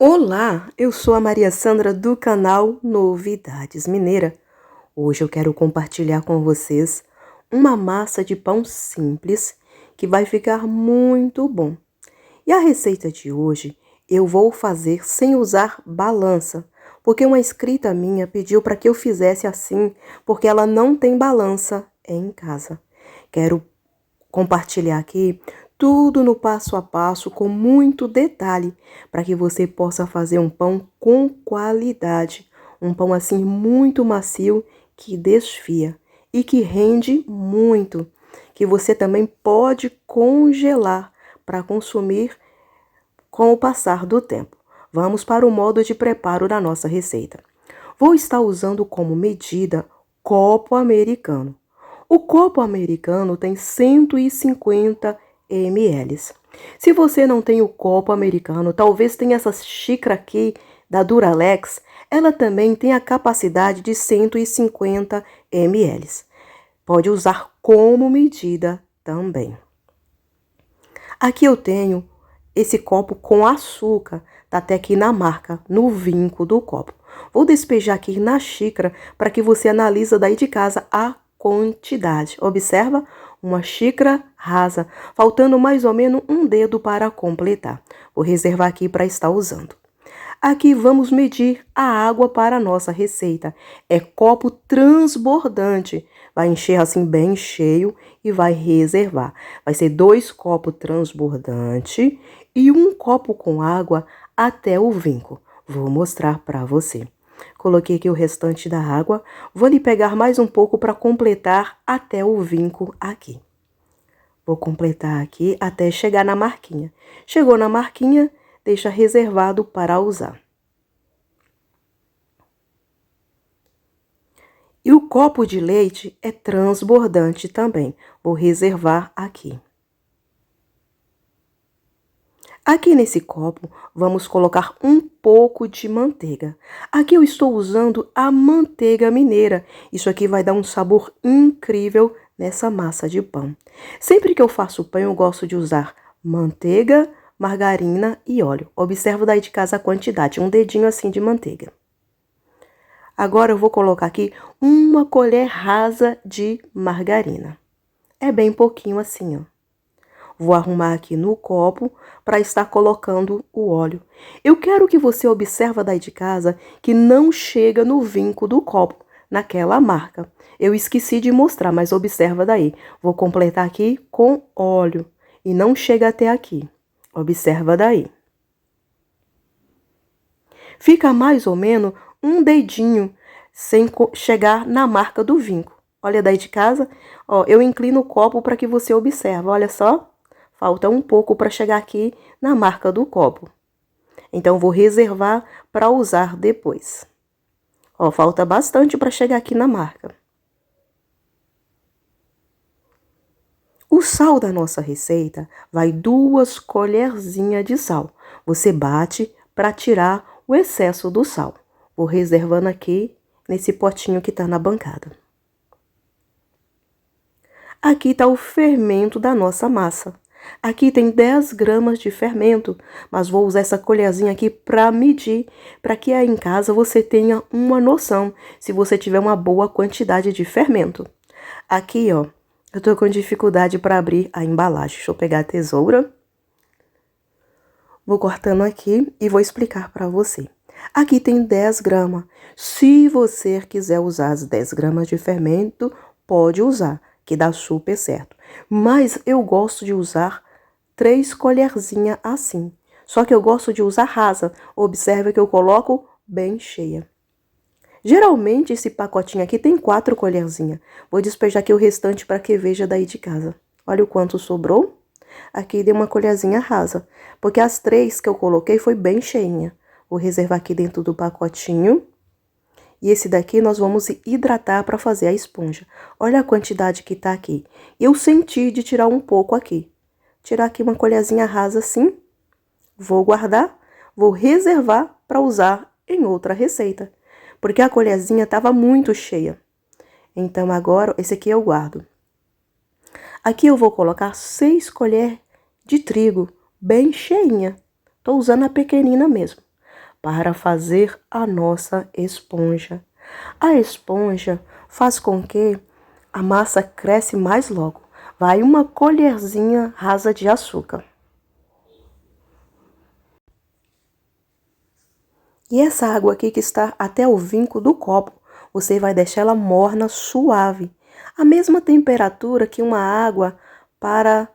Olá, eu sou a Maria Sandra do canal Novidades Mineira. Hoje eu quero compartilhar com vocês uma massa de pão simples que vai ficar muito bom. E a receita de hoje eu vou fazer sem usar balança, porque uma inscrita minha pediu para que eu fizesse assim, porque ela não tem balança em casa. Quero compartilhar aqui tudo no passo a passo com muito detalhe para que você possa fazer um pão com qualidade, um pão assim muito macio que desfia e que rende muito, que você também pode congelar para consumir com o passar do tempo. Vamos para o modo de preparo da nossa receita. Vou estar usando como medida copo americano. O copo americano tem 150 ml. Se você não tem o copo americano, talvez tenha essa xícara aqui da Duralex, ela também tem a capacidade de 150 ml. Pode usar como medida também. Aqui eu tenho esse copo com açúcar, tá até aqui na marca, no vinco do copo. Vou despejar aqui na xícara para que você analise daí de casa a quantidade. Observa, uma xícara rasa, faltando mais ou menos um dedo para completar. Vou reservar aqui para estar usando. Aqui vamos medir a água para a nossa receita. É copo transbordante. Vai encher assim bem cheio e vai reservar. Vai ser 2 copos transbordantes e 1 copo com água até o vinco. Vou mostrar para você. Coloquei aqui o restante da água. Vou lhe pegar mais um pouco para completar até o vinco aqui. Vou completar aqui até chegar na marquinha. Chegou na marquinha, deixa reservado para usar. E o copo de leite é transbordante também. Vou reservar aqui. Aqui nesse copo, vamos colocar um pouco de manteiga. Aqui eu estou usando a manteiga mineira. Isso aqui vai dar um sabor incrível nessa massa de pão. Sempre que eu faço pão, eu gosto de usar manteiga, margarina e óleo. Observa daí de casa a quantidade, um dedinho assim de manteiga. Agora eu vou colocar aqui 1 colher rasa de margarina. É bem pouquinho assim, ó. Vou arrumar aqui no copo para estar colocando o óleo. Eu quero que você observe daí de casa que não chega no vinco do copo, naquela marca. Eu esqueci de mostrar, mas observa daí. Vou completar aqui com óleo e não chega até aqui. Observa daí. Fica mais ou menos um dedinho sem chegar na marca do vinco. Olha daí de casa, ó, eu inclino o copo para que você observe, olha só. Falta um pouco para chegar aqui na marca do copo. Então, vou reservar para usar depois. Ó, falta bastante para chegar aqui na marca. O sal da nossa receita vai 2 colherzinhas de sal. Você bate para tirar o excesso do sal. Vou reservando aqui nesse potinho que está na bancada. Aqui está o fermento da nossa massa. Aqui tem 10 gramas de fermento, mas vou usar essa colherzinha aqui para medir, para que aí em casa você tenha uma noção, se você tiver uma boa quantidade de fermento. Aqui, ó, eu tô com dificuldade para abrir a embalagem. Deixa eu pegar a tesoura. Vou cortando aqui e vou explicar para você. Aqui tem 10 gramas. Se você quiser usar as 10 gramas de fermento, pode usar, que dá super certo. Mas eu gosto de usar 3 colherzinhas assim. Só que eu gosto de usar rasa. Observe que eu coloco bem cheia. Geralmente esse pacotinho aqui tem 4 colherzinhas. Vou despejar aqui o restante para que veja daí de casa. Olha o quanto sobrou. Aqui dei uma colherzinha rasa, porque as 3 que eu coloquei foi bem cheinha. Vou reservar aqui dentro do pacotinho. E esse daqui nós vamos hidratar para fazer a esponja. Olha a quantidade que tá aqui. Eu senti de tirar um pouco aqui. Tirar aqui uma colherzinha rasa assim. Vou guardar, vou reservar para usar em outra receita. Porque a colherzinha estava muito cheia. Então agora, esse aqui eu guardo. Aqui eu vou colocar 6 colheres de trigo, bem cheinha. Tô usando a pequenina mesmo. para fazer a nossa esponja. A esponja faz com que a massa cresce mais logo. Vai uma colherzinha rasa de açúcar. E essa água aqui que está até o vinco do copo, você vai deixar ela morna, suave. A mesma temperatura que uma água para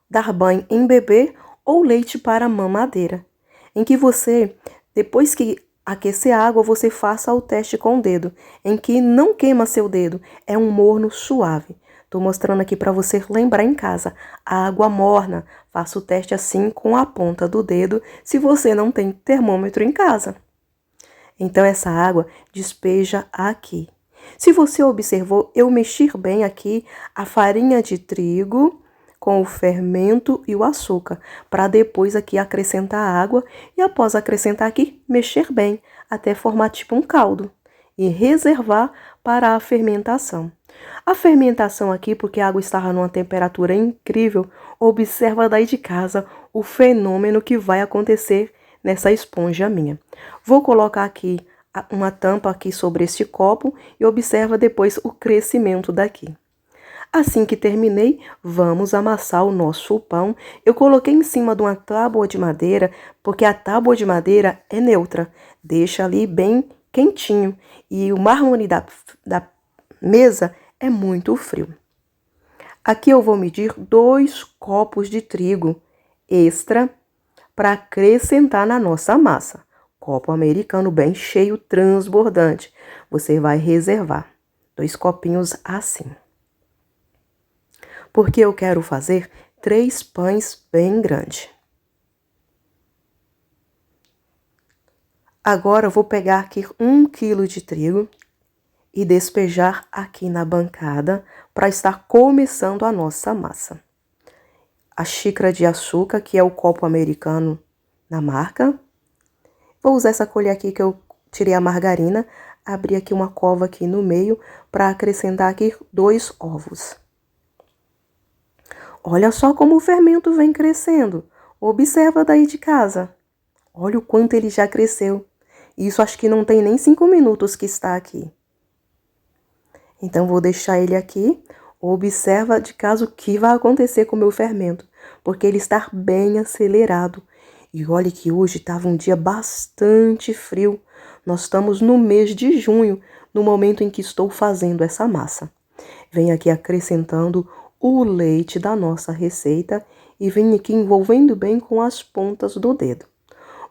dar banho em bebê ou leite para mamadeira. Em que você, depois que aquecer a água, você faça o teste com o dedo. Em que não queima seu dedo, é um morno suave. Estou mostrando aqui para você lembrar em casa. A água morna, faça o teste assim com a ponta do dedo, se você não tem termômetro em casa. Então, essa água despeja aqui. Se você observou, eu mexi bem aqui a farinha de trigo com o fermento e o açúcar, para depois aqui acrescentar a água e após acrescentar aqui, mexer bem, até formar tipo um caldo e reservar para a fermentação. A fermentação aqui, porque a água estava numa temperatura incrível, observa daí de casa o fenômeno que vai acontecer nessa esponja minha. Vou colocar aqui uma tampa aqui sobre este copo e observa depois o crescimento daqui. Assim que terminei, vamos amassar o nosso pão. Eu coloquei em cima de uma tábua de madeira, porque a tábua de madeira é neutra, deixa ali bem quentinho e o mármore da mesa é muito frio. Aqui eu vou medir 2 copos de trigo extra para acrescentar na nossa massa. Copo americano bem cheio, transbordante. Você vai reservar 2 copinhos assim. Porque eu quero fazer 3 pães bem grandes. Agora eu vou pegar aqui 1 quilo de trigo e despejar aqui na bancada para estar começando a nossa massa. A xícara de açúcar, que é o copo americano na marca. Vou usar essa colher aqui que eu tirei a margarina, abri aqui uma cova aqui no meio para acrescentar aqui 2 ovos. Olha só como o fermento vem crescendo. Observa daí de casa. Olha o quanto ele já cresceu. Isso acho que não tem nem 5 minutos que está aqui. Então, vou deixar ele aqui. Observa de caso o que vai acontecer com o meu fermento, porque ele está bem acelerado. E olha que hoje estava um dia bastante frio. Nós estamos no mês de junho, no momento em que estou fazendo essa massa. Venho aqui acrescentando o leite da nossa receita e venho aqui envolvendo bem com as pontas do dedo.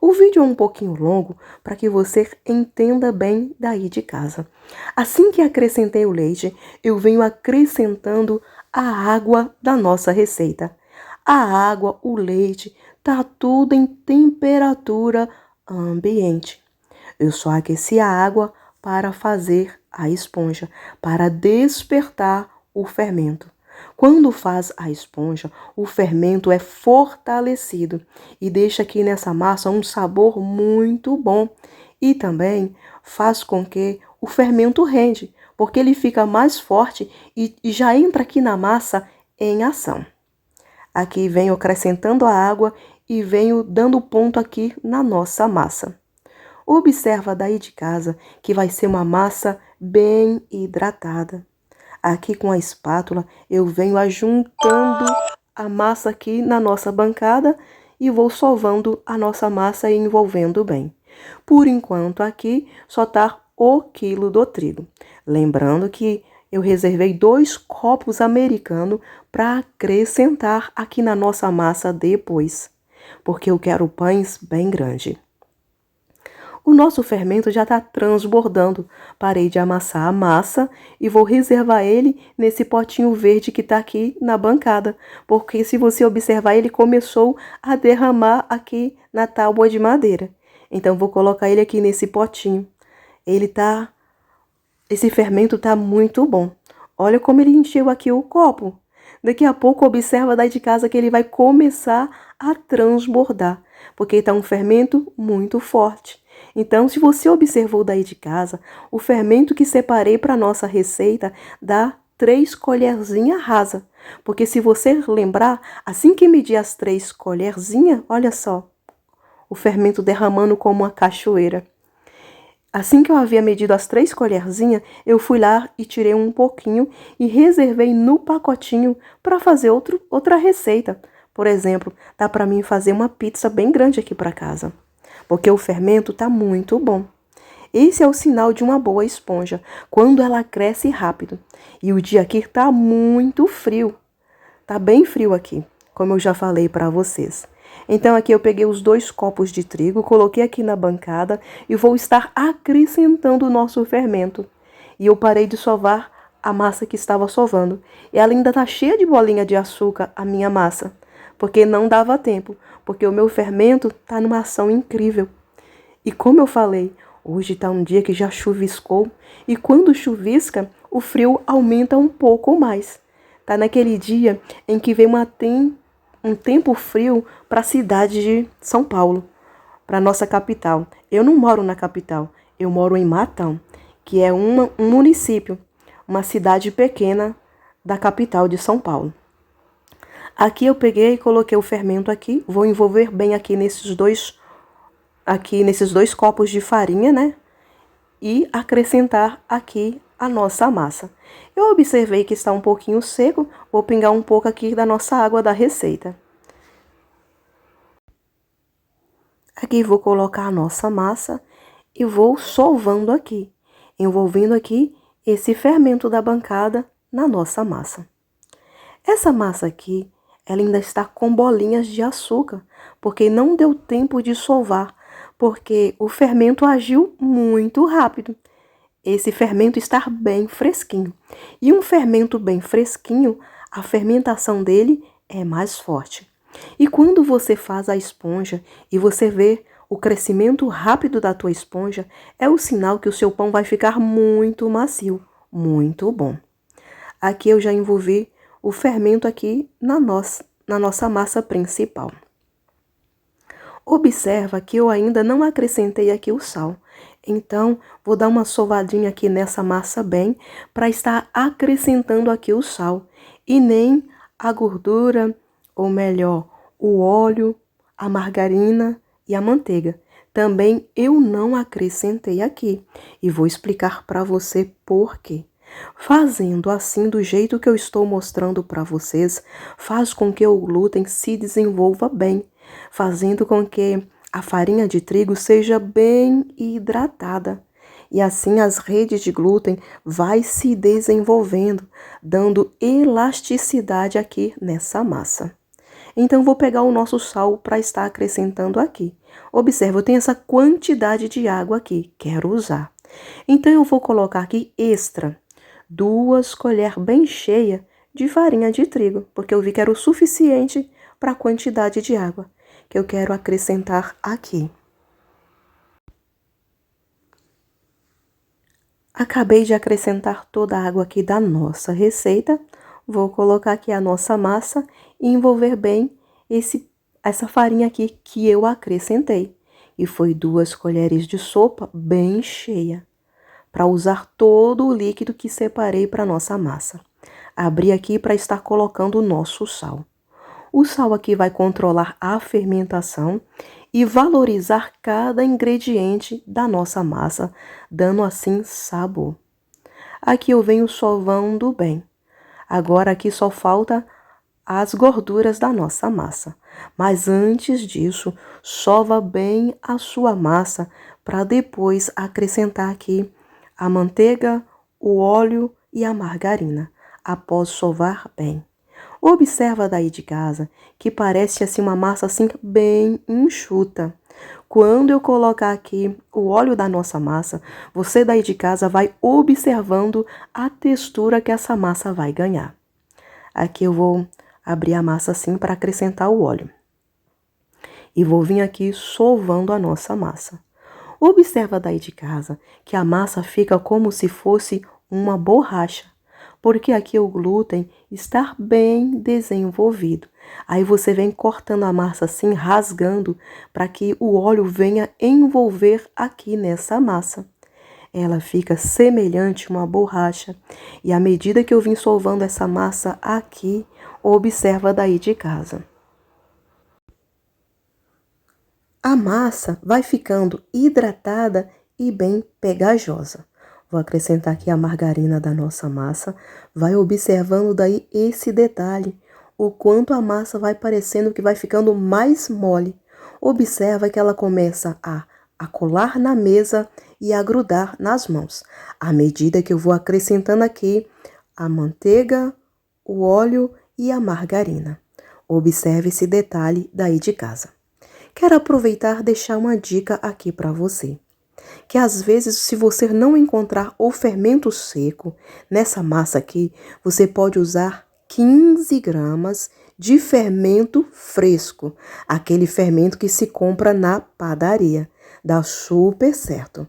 O vídeo é um pouquinho longo para que você entenda bem daí de casa. Assim que acrescentei o leite, eu venho acrescentando a água da nossa receita. A água, o leite, tá tudo em temperatura ambiente. Eu só aqueci a água para fazer a esponja, para despertar o fermento. Quando faz a esponja, o fermento é fortalecido e deixa aqui nessa massa um sabor muito bom. E também faz com que o fermento rende, porque ele fica mais forte e já entra aqui na massa em ação. Aqui venho acrescentando a água e venho dando ponto aqui na nossa massa. Observa daí de casa que vai ser uma massa bem hidratada. Aqui com a espátula eu venho ajuntando a massa aqui na nossa bancada e vou sovando a nossa massa e envolvendo bem. Por enquanto aqui só tá o quilo do trigo. Lembrando que eu reservei 2 copos americanos para acrescentar aqui na nossa massa depois, porque eu quero pães bem grandes. O nosso fermento já está transbordando. Parei de amassar a massa e vou reservar ele nesse potinho verde que está aqui na bancada. Porque se você observar, ele começou a derramar aqui na tábua de madeira. Então, vou colocar ele aqui nesse potinho. Esse fermento tá muito bom. Olha como ele encheu aqui o copo. Daqui a pouco, observa daí de casa que ele vai começar a transbordar. Porque está um fermento muito forte. Então, se você observou daí de casa, o fermento que separei para nossa receita dá 3 colherzinhas rasa. Porque se você lembrar, assim que medir as 3 colherzinhas, olha só, o fermento derramando como uma cachoeira. Assim que eu havia medido as 3 colherzinhas, eu fui lá e tirei um pouquinho e reservei no pacotinho para fazer outra receita. Por exemplo, dá para mim fazer uma pizza bem grande aqui para casa, porque o fermento tá muito bom. Esse é o sinal de uma boa esponja, quando ela cresce rápido. E o dia aqui tá muito frio. Tá bem frio aqui, como eu já falei para vocês. Então aqui eu peguei os 2 copos de trigo, coloquei aqui na bancada e vou estar acrescentando o nosso fermento. E eu parei de sovar a massa que estava sovando. E ela ainda tá cheia de bolinha de açúcar, a minha massa. Porque não dava tempo, porque o meu fermento tá numa ação incrível. E como eu falei, hoje tá um dia que já chuviscou. E quando chuvisca, o frio aumenta um pouco mais. Tá naquele dia em que vem um tempo frio para a cidade de São Paulo, para nossa capital. Eu não moro na capital, eu moro em Matão, que é um município, uma cidade pequena da capital de São Paulo. Aqui eu peguei e coloquei o fermento aqui, vou envolver bem aqui nesses dois copos de farinha, né? E acrescentar aqui a nossa massa. Eu observei que está um pouquinho seco, vou pingar um pouco aqui da nossa água da receita. Aqui vou colocar a nossa massa e vou sovando aqui, envolvendo aqui esse fermento da bancada na nossa massa. Essa massa aqui, ela ainda está com bolinhas de açúcar, porque não deu tempo de sovar, porque o fermento agiu muito rápido. Esse fermento está bem fresquinho. E um fermento bem fresquinho, a fermentação dele é mais forte. E quando você faz a esponja e você vê o crescimento rápido da tua esponja, é o sinal que o seu pão vai ficar muito macio, muito bom. Aqui eu já envolvi o fermento aqui na nossa massa principal. Observa que eu ainda não acrescentei aqui o sal. Então, vou dar uma sovadinha aqui nessa massa bem, para estar acrescentando aqui o sal. E nem a gordura, ou melhor, o óleo, a margarina e a manteiga. Também eu não acrescentei aqui. E vou explicar para você por quê. Fazendo assim, do jeito que eu estou mostrando para vocês, faz com que o glúten se desenvolva bem, fazendo com que a farinha de trigo seja bem hidratada. E assim as redes de glúten vai se desenvolvendo, dando elasticidade aqui nessa massa. Então, vou pegar o nosso sal para estar acrescentando aqui. Observa, eu tenho essa quantidade de água aqui, quero usar. Então, eu vou colocar aqui extra 2 colheres bem cheias de farinha de trigo, porque eu vi que era o suficiente para a quantidade de água que eu quero acrescentar aqui. Acabei de acrescentar toda a água aqui da nossa receita. Vou colocar aqui a nossa massa e envolver bem essa farinha aqui que eu acrescentei. E foi 2 colheres de sopa bem cheia, para usar todo o líquido que separei para nossa massa. Abri aqui para estar colocando o nosso sal. O sal aqui vai controlar a fermentação e valorizar cada ingrediente da nossa massa, dando assim sabor. Aqui eu venho sovando bem. Agora aqui só falta as gorduras da nossa massa. Mas antes disso, sova bem a sua massa para depois acrescentar aqui a manteiga, o óleo e a margarina, após sovar bem. Observa daí de casa que parece assim uma massa assim bem enxuta. Quando eu colocar aqui o óleo da nossa massa, você daí de casa vai observando a textura que essa massa vai ganhar. Aqui eu vou abrir a massa assim para acrescentar o óleo. E vou vir aqui sovando a nossa massa. Observa daí de casa que a massa fica como se fosse uma borracha, porque aqui o glúten está bem desenvolvido. Aí você vem cortando a massa assim, rasgando, para que o óleo venha envolver aqui nessa massa. Ela fica semelhante a uma borracha. E à medida que eu vim sovando essa massa aqui, observa daí de casa. A massa vai ficando hidratada e bem pegajosa. Vou acrescentar aqui a margarina da nossa massa. Vai observando daí esse detalhe, o quanto a massa vai parecendo que vai ficando mais mole. Observa que ela começa a colar na mesa e a grudar nas mãos. À medida que eu vou acrescentando aqui a manteiga, o óleo e a margarina. Observe esse detalhe daí de casa. Quero aproveitar e deixar uma dica aqui para você. Que às vezes, se você não encontrar o fermento seco nessa massa aqui, você pode usar 15 gramas de fermento fresco, aquele fermento que se compra na padaria. Dá super certo.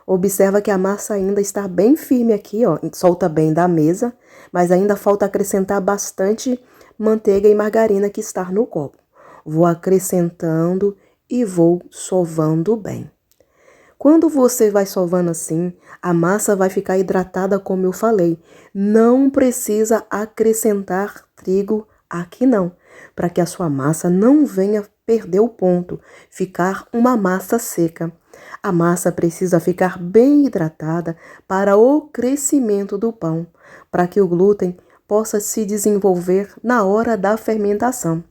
Observa que a massa ainda está bem firme aqui, ó, solta bem da mesa, mas ainda falta acrescentar bastante manteiga e margarina que está no copo. Vou acrescentando e vou sovando bem. Quando você vai sovando assim, a massa vai ficar hidratada, como eu falei. Não precisa acrescentar trigo aqui não, para que a sua massa não venha perder o ponto, ficar uma massa seca. A massa precisa ficar bem hidratada para o crescimento do pão, para que o glúten possa se desenvolver na hora da fermentação.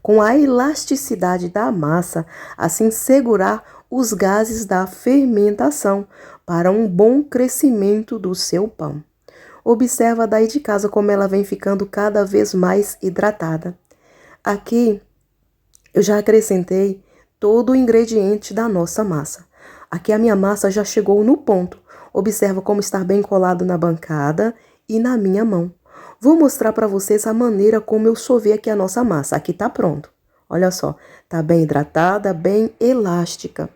Com a elasticidade da massa, assim segurar os gases da fermentação para um bom crescimento do seu pão. Observa daí de casa como ela vem ficando cada vez mais hidratada. Aqui eu já acrescentei todo o ingrediente da nossa massa. Aqui a minha massa já chegou no ponto. Observa como está bem colado na bancada e na minha mão. Vou mostrar para vocês a maneira como eu sovei aqui a nossa massa. Aqui tá pronto. Olha só, tá bem hidratada, bem elástica.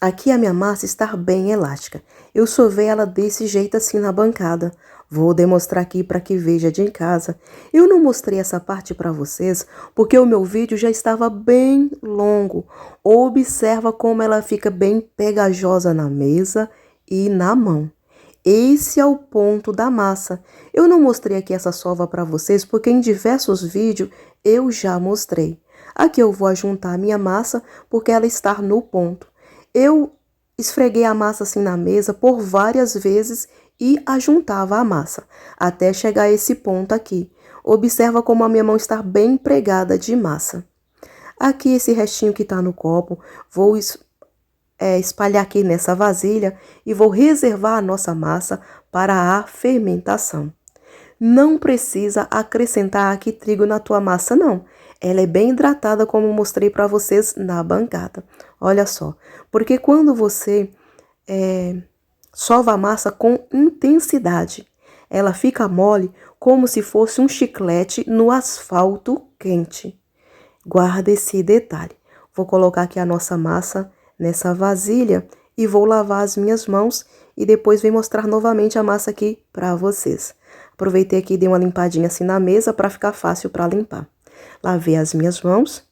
Aqui a minha massa está bem elástica. Eu sovei ela desse jeito assim na bancada. Vou demonstrar aqui para que veja de em casa. Eu não mostrei essa parte para vocês porque o meu vídeo já estava bem longo. Observa como ela fica bem pegajosa na mesa e na mão. Esse é o ponto da massa. Eu não mostrei aqui essa sova para vocês porque em diversos vídeos eu já mostrei. Aqui eu vou ajuntar a minha massa porque ela está no ponto. Eu esfreguei a massa assim na mesa por várias vezes e ajuntava a massa, até chegar a esse ponto aqui. Observa como a minha mão está bem pregada de massa. Aqui esse restinho que está no copo, vou espalhar aqui nessa vasilha e vou reservar a nossa massa para a fermentação. Não precisa acrescentar aqui trigo na tua massa, não. Ela é bem hidratada, como mostrei para vocês na bancada. Olha só, porque quando você sova a massa com intensidade, ela fica mole como se fosse um chiclete no asfalto quente. Guarda esse detalhe. Vou colocar aqui a nossa massa nessa vasilha e vou lavar as minhas mãos e depois venho mostrar novamente a massa aqui para vocês. Aproveitei aqui e dei uma limpadinha assim na mesa para ficar fácil para limpar. Lavei as minhas mãos.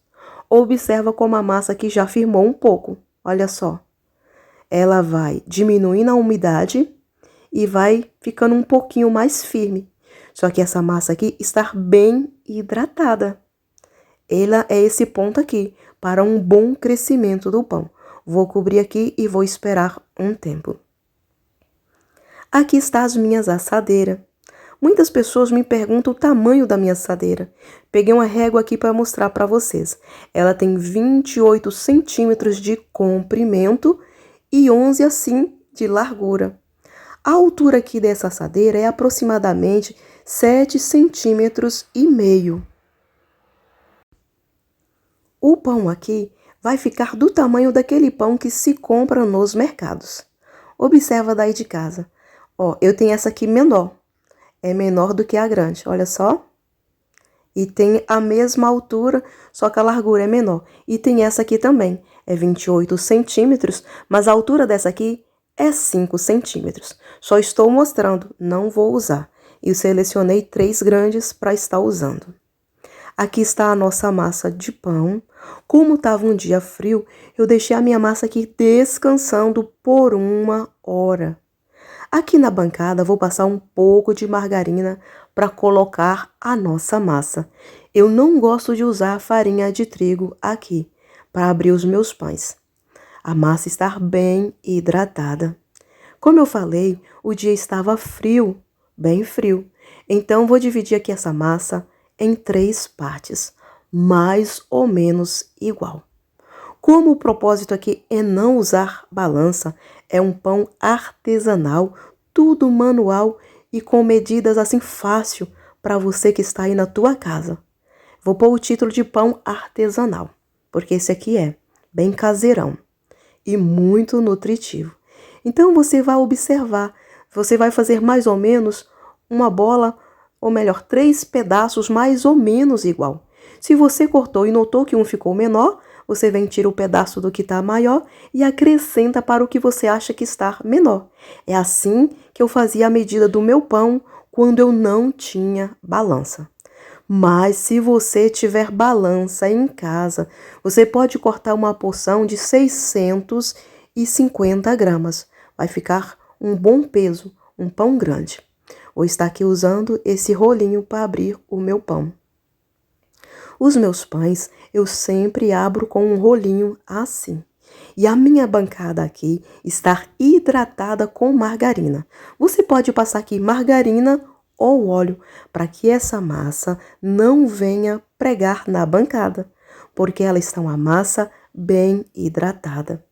Observa como a massa aqui já firmou um pouco. Olha só. Ela vai diminuindo a umidade e vai ficando um pouquinho mais firme. Só que essa massa aqui está bem hidratada. Ela é esse ponto aqui para um bom crescimento do pão. Vou cobrir aqui e vou esperar um tempo. Aqui está as minhas assadeiras. Muitas pessoas me perguntam o tamanho da minha assadeira. Peguei uma régua aqui para mostrar para vocês. Ela tem 28 centímetros de comprimento e 11 assim de largura. A altura aqui dessa assadeira é aproximadamente 7,5 centímetros. O pão aqui vai ficar do tamanho daquele pão que se compra nos mercados. Observa daí de casa. Ó, eu tenho essa aqui menor. É menor do que a grande, olha só. E tem a mesma altura, só que a largura é menor. E tem essa aqui também, é 28 centímetros, mas a altura dessa aqui é 5 centímetros. Só estou mostrando, não vou usar. E selecionei 3 grandes para estar usando. Aqui está a nossa massa de pão. Como estava um dia frio, eu deixei a minha massa aqui descansando por 1 hora. Aqui na bancada, vou passar um pouco de margarina para colocar a nossa massa. Eu não gosto de usar farinha de trigo aqui para abrir os meus pães. A massa está bem hidratada. Como eu falei, o dia estava frio, bem frio. Então, vou dividir aqui essa massa em 3 partes, mais ou menos igual. Como o propósito aqui é não usar balança, é um pão artesanal, tudo manual e com medidas assim fácil para você que está aí na tua casa. Vou pôr o título de pão artesanal, porque esse aqui é bem caseirão e muito nutritivo. Então você vai observar, você vai fazer mais ou menos uma bola, ou melhor, 3 pedaços mais ou menos igual. Se você cortou e notou que um ficou menor, você vem tira o pedaço do que está maior e acrescenta para o que você acha que está menor. É assim que eu fazia a medida do meu pão quando eu não tinha balança. Mas se você tiver balança em casa, você pode cortar uma porção de 650 gramas. Vai ficar um bom peso, um pão grande. Vou estar aqui usando esse rolinho para abrir o meu pão. Os meus pães eu sempre abro com um rolinho assim. E a minha bancada aqui está hidratada com margarina. Você pode passar aqui margarina ou óleo para que essa massa não venha pregar na bancada, porque ela está uma massa bem hidratada.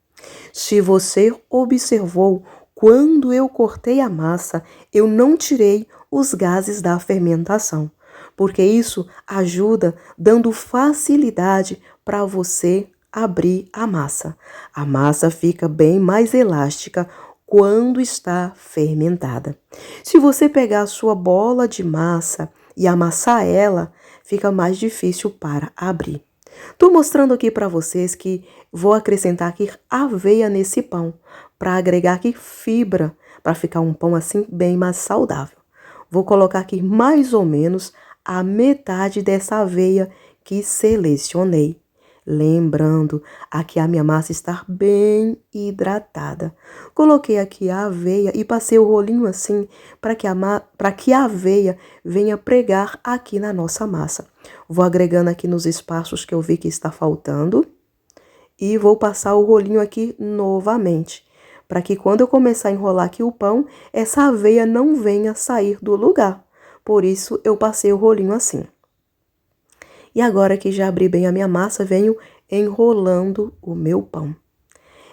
Se você observou, quando eu cortei a massa, eu não tirei os gases da fermentação, porque isso ajuda dando facilidade para você abrir a massa. A massa fica bem mais elástica quando está fermentada. Se você pegar a sua bola de massa e amassar ela, fica mais difícil para abrir. Estou mostrando aqui para vocês que vou acrescentar aqui aveia nesse pão, para agregar aqui fibra, para ficar um pão assim bem mais saudável. Vou colocar aqui mais ou menos a metade dessa aveia que selecionei. Lembrando, aqui a minha massa está bem hidratada. Coloquei aqui a aveia e passei o rolinho assim para que a aveia venha pregar aqui na nossa massa. Vou agregando aqui nos espaços que eu vi que está faltando e vou passar o rolinho aqui novamente, para que quando eu começar a enrolar aqui o pão, essa aveia não venha sair do lugar. Por isso eu passei o rolinho assim. E agora que já abri bem a minha massa, venho enrolando o meu pão.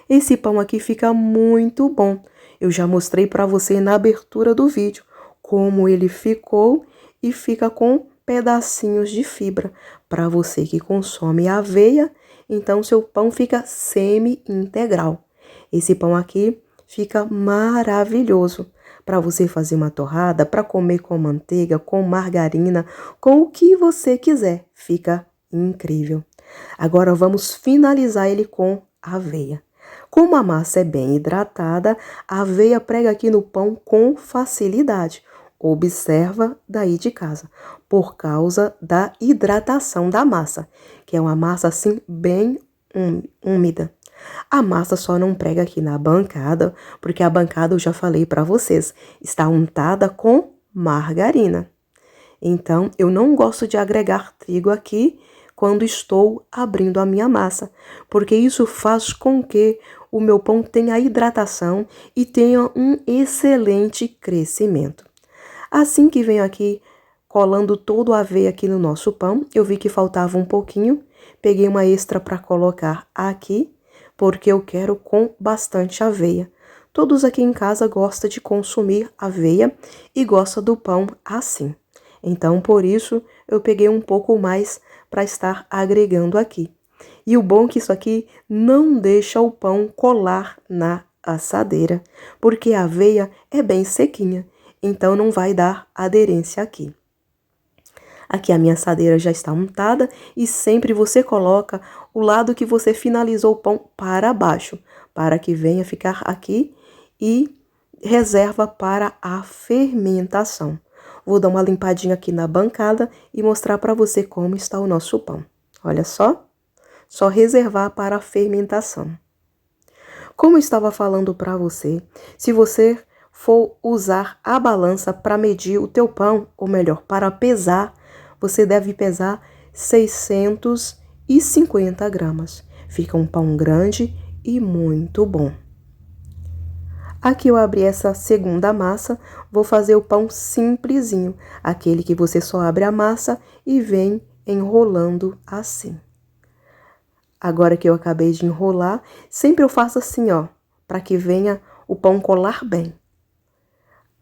Esse pão aqui fica muito bom. Eu já mostrei para você na abertura do vídeo como ele ficou e fica com pedacinhos de fibra. Para você que consome aveia, então seu pão fica semi-integral. Esse pão aqui fica maravilhoso para você fazer uma torrada, para comer com manteiga, com margarina, com o que você quiser. Fica incrível. Agora vamos finalizar ele com aveia. Como a massa é bem hidratada, a aveia prega aqui no pão com facilidade. Observa daí de casa, por causa da hidratação da massa, que é uma massa assim bem úmida. A massa só não prega aqui na bancada, porque a bancada eu já falei para vocês, está untada com margarina. Então, eu não gosto de agregar trigo aqui quando estou abrindo a minha massa, porque isso faz com que o meu pão tenha hidratação e tenha um excelente crescimento. Assim que venho aqui colando todo o aveia aqui no nosso pão, eu vi que faltava um pouquinho, peguei uma extra para colocar aqui, porque eu quero com bastante aveia. Todos aqui em casa gostam de consumir aveia e gostam do pão assim. Então, por isso, eu peguei um pouco mais para estar agregando aqui. E o bom é que isso aqui não deixa o pão colar na assadeira, porque a aveia é bem sequinha, então não vai dar aderência aqui. Aqui a minha assadeira já está untada e sempre você coloca o lado que você finalizou o pão para baixo, para que venha ficar aqui e reserva para a fermentação. Vou dar uma limpadinha aqui na bancada e mostrar para você como está o nosso pão. Olha só reservar para a fermentação. Como eu estava falando para você, se você for usar a balança para medir o teu pão, ou melhor, para pesar, você deve pesar 650 gramas. Fica um pão grande e muito bom. Aqui eu abri essa segunda massa, vou fazer o pão simplesinho, aquele que você só abre a massa e vem enrolando assim. Agora que eu acabei de enrolar, sempre eu faço assim, ó, para que venha o pão colar bem.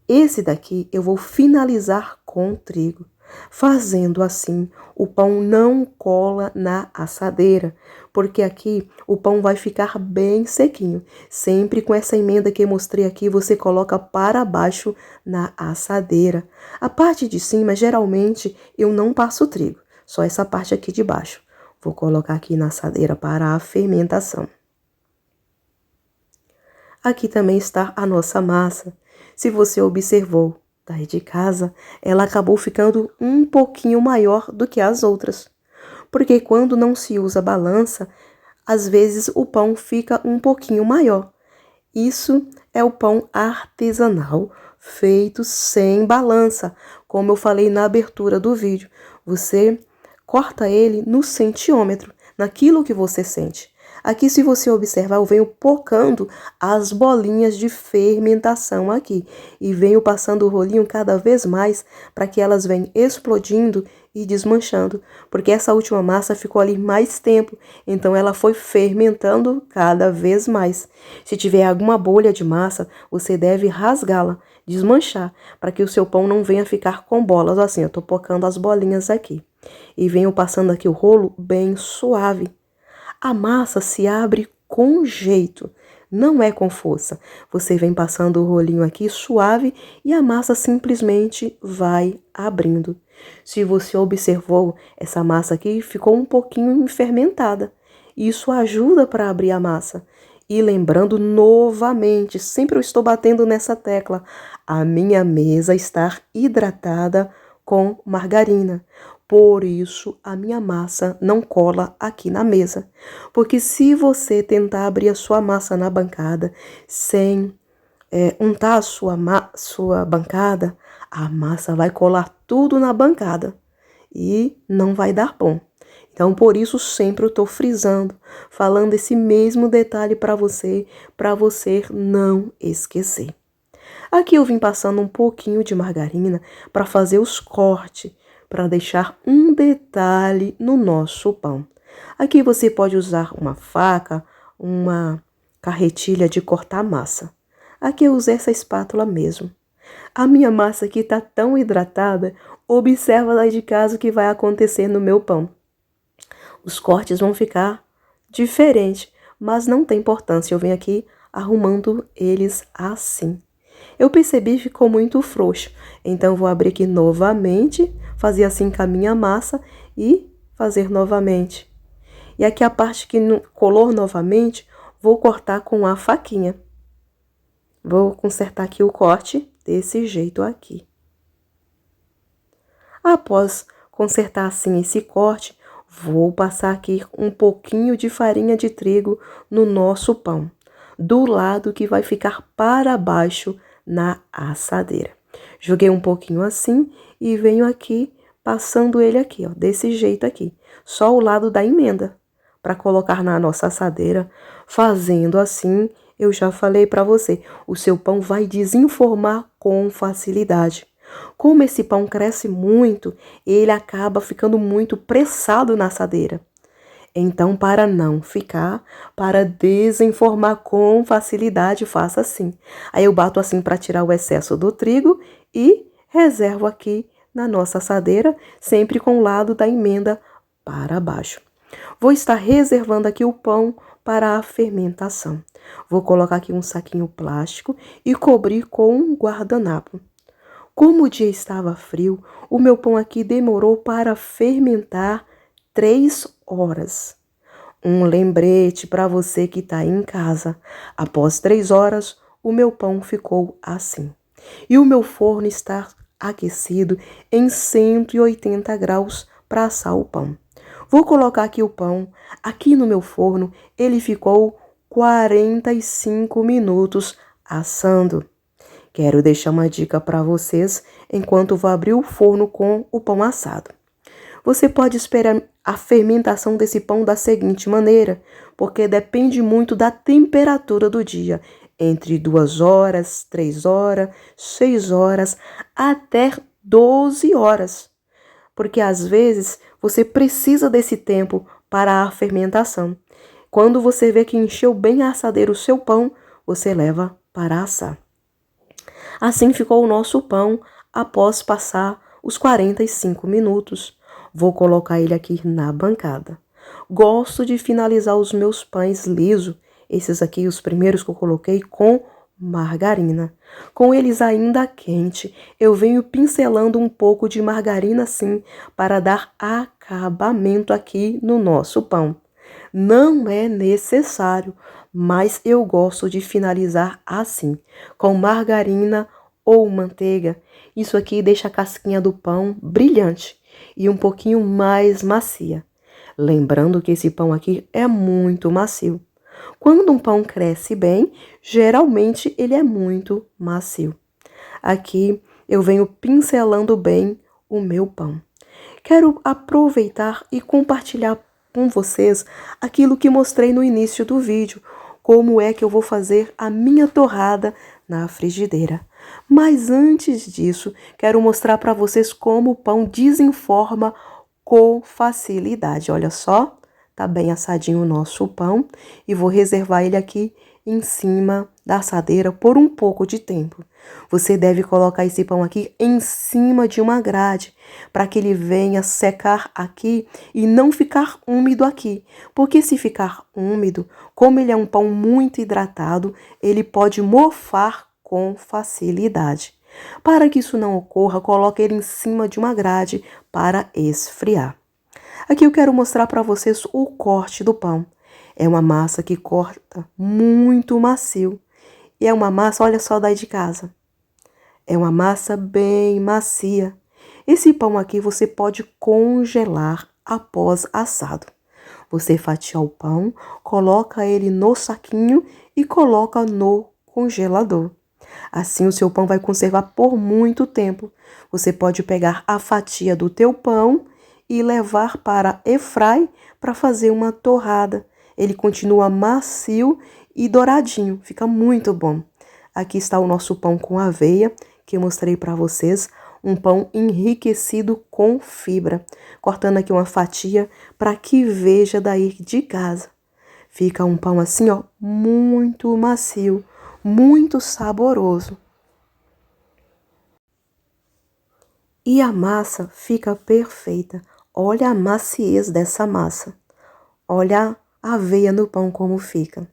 Esse daqui eu vou finalizar com trigo. Fazendo assim, o pão não cola na assadeira, porque aqui o pão vai ficar bem sequinho. Sempre com essa emenda que eu mostrei aqui, você coloca para baixo na assadeira. A parte de cima, geralmente, eu não passo trigo, só essa parte aqui de baixo. Vou colocar aqui na assadeira para a fermentação. Aqui também está a nossa massa. Se você observou daí de casa, ela acabou ficando um pouquinho maior do que as outras. Porque quando não se usa balança, às vezes o pão fica um pouquinho maior. Isso é o pão artesanal, feito sem balança, como eu falei na abertura do vídeo. Você corta ele no centímetro, naquilo que você sente. Aqui, se você observar, eu venho pocando as bolinhas de fermentação aqui. E venho passando o rolinho cada vez mais para que elas venham explodindo e desmanchando. Porque essa última massa ficou ali mais tempo, então ela foi fermentando cada vez mais. Se tiver alguma bolha de massa, você deve rasgá-la, desmanchar, para que o seu pão não venha ficar com bolas. Assim, eu tô pocando as bolinhas aqui. E venho passando aqui o rolo bem suave. A massa se abre com jeito, não é com força. Você vem passando o rolinho aqui suave e a massa simplesmente vai abrindo. Se você observou, essa massa aqui ficou um pouquinho fermentada. Isso ajuda para abrir a massa. E lembrando novamente, sempre eu estou batendo nessa tecla, a minha mesa está hidratada com margarina. Por isso, a minha massa não cola aqui na mesa. Porque se você tentar abrir a sua massa na bancada sem untar a sua bancada, a massa vai colar tudo na bancada e não vai dar bom. Então, por isso, sempre eu estou frisando, falando esse mesmo detalhe para você não esquecer. Aqui eu vim passando um pouquinho de margarina para fazer os cortes, para deixar um detalhe no nosso pão. Aqui você pode usar uma faca, uma carretilha de cortar massa. Aqui eu usei essa espátula mesmo. A minha massa aqui está tão hidratada, observa lá de casa o que vai acontecer no meu pão. Os cortes vão ficar diferentes, mas não tem importância, eu venho aqui arrumando eles assim. Eu percebi que ficou muito frouxo, então vou abrir aqui novamente, fazer assim com a minha massa e fazer novamente. E aqui a parte que colou novamente, vou cortar com a faquinha. Vou consertar aqui o corte desse jeito aqui. Após consertar assim esse corte, vou passar aqui um pouquinho de farinha de trigo no nosso pão, do lado que vai ficar para baixo na assadeira. Joguei um pouquinho assim e venho aqui passando ele aqui, ó, desse jeito aqui. Só o lado da emenda para colocar na nossa assadeira. Fazendo assim, eu já falei para você, o seu pão vai desenformar com facilidade. Como esse pão cresce muito, ele acaba ficando muito pressado na assadeira. Então, para não ficar, para desenformar com facilidade, faça assim. Aí eu bato assim para tirar o excesso do trigo e reservo aqui na nossa assadeira, sempre com o lado da emenda para baixo. Vou estar reservando aqui o pão para a fermentação. Vou colocar aqui um saquinho plástico e cobrir com um guardanapo. Como o dia estava frio, o meu pão aqui demorou para fermentar 3 horas. Um lembrete para você que está em casa. Após 3 horas, o meu pão ficou assim. E o meu forno está aquecido em 180 graus para assar o pão. Vou colocar aqui o pão. Aqui no meu forno, ele ficou 45 minutos assando. Quero deixar uma dica para vocês enquanto vou abrir o forno com o pão assado. Você pode esperar a fermentação desse pão da seguinte maneira, porque depende muito da temperatura do dia, entre 2 horas, 3 horas, 6 horas, até 12 horas. Porque às vezes você precisa desse tempo para a fermentação. Quando você vê que encheu bem a assadeira o seu pão, você leva para assar. Assim ficou o nosso pão após passar os 45 minutos. Vou colocar ele aqui na bancada. Gosto de finalizar os meus pães liso, esses aqui, os primeiros que eu coloquei, com margarina. Com eles ainda quente, eu venho pincelando um pouco de margarina assim, para dar acabamento aqui no nosso pão. Não é necessário, mas eu gosto de finalizar assim, com margarina ou manteiga. Isso aqui deixa a casquinha do pão brilhante e um pouquinho mais macia. Lembrando que esse pão aqui é muito macio. Quando um pão cresce bem, geralmente ele é muito macio. Aqui eu venho pincelando bem o meu pão. Quero aproveitar e compartilhar com vocês aquilo que mostrei no início do vídeo, como é que eu vou fazer a minha torrada na frigideira. Mas antes disso, quero mostrar para vocês como o pão desenforma com facilidade. Olha só, tá bem assadinho o nosso pão e vou reservar ele aqui em cima da assadeira por um pouco de tempo. Você deve colocar esse pão aqui em cima de uma grade para que ele venha secar aqui e não ficar úmido aqui. Porque se ficar úmido, como ele é um pão muito hidratado, ele pode mofar com facilidade. Para que isso não ocorra, coloque ele em cima de uma grade para esfriar. Aqui eu quero mostrar para vocês o corte do pão. É uma massa que corta muito macio. E é uma massa, olha só, daí de casa. É uma massa bem macia. Esse pão aqui você pode congelar após assado. Você fatia o pão, coloca ele no saquinho e coloca no congelador. Assim o seu pão vai conservar por muito tempo. Você pode pegar a fatia do teu pão e levar para airfry para fazer uma torrada. Ele continua macio e douradinho, fica muito bom. Aqui está o nosso pão com aveia, que eu mostrei para vocês, um pão enriquecido com fibra. Cortando aqui uma fatia para que veja daí de casa. Fica um pão assim, ó, muito macio, muito saboroso. E a massa fica perfeita. Olha a maciez dessa massa. Olha a aveia no pão como fica.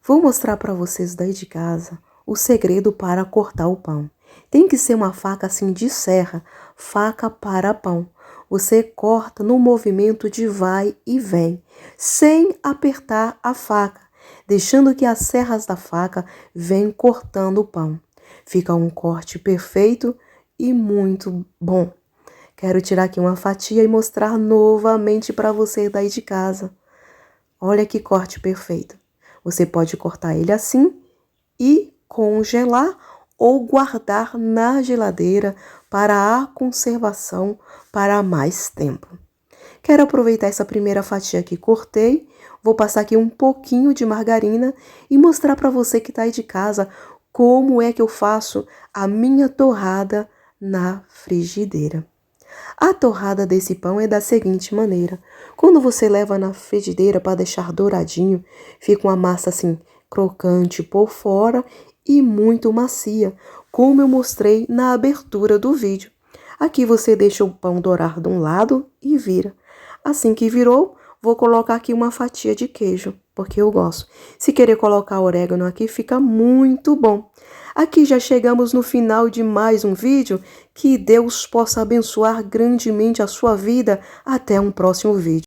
Vou mostrar para vocês daí de casa o segredo para cortar o pão. Tem que ser uma faca assim de serra, faca para pão. Você corta no movimento de vai e vem, sem apertar a faca, deixando que as serras da faca venham cortando o pão. Fica um corte perfeito e muito bom. Quero tirar aqui uma fatia e mostrar novamente para você daí de casa. Olha que corte perfeito. Você pode cortar ele assim e congelar ou guardar na geladeira para a conservação para mais tempo. Quero aproveitar essa primeira fatia que cortei, vou passar aqui um pouquinho de margarina e mostrar para você que está aí de casa como é que eu faço a minha torrada na frigideira. A torrada desse pão é da seguinte maneira. Quando você leva na frigideira para deixar douradinho, fica uma massa assim crocante por fora e muito macia, como eu mostrei na abertura do vídeo. Aqui você deixa o pão dourar de um lado e vira. Assim que virou, vou colocar aqui uma fatia de queijo, porque eu gosto. Se querer colocar orégano aqui, fica muito bom. Aqui já chegamos no final de mais um vídeo. Que Deus possa abençoar grandemente a sua vida. Até um próximo vídeo.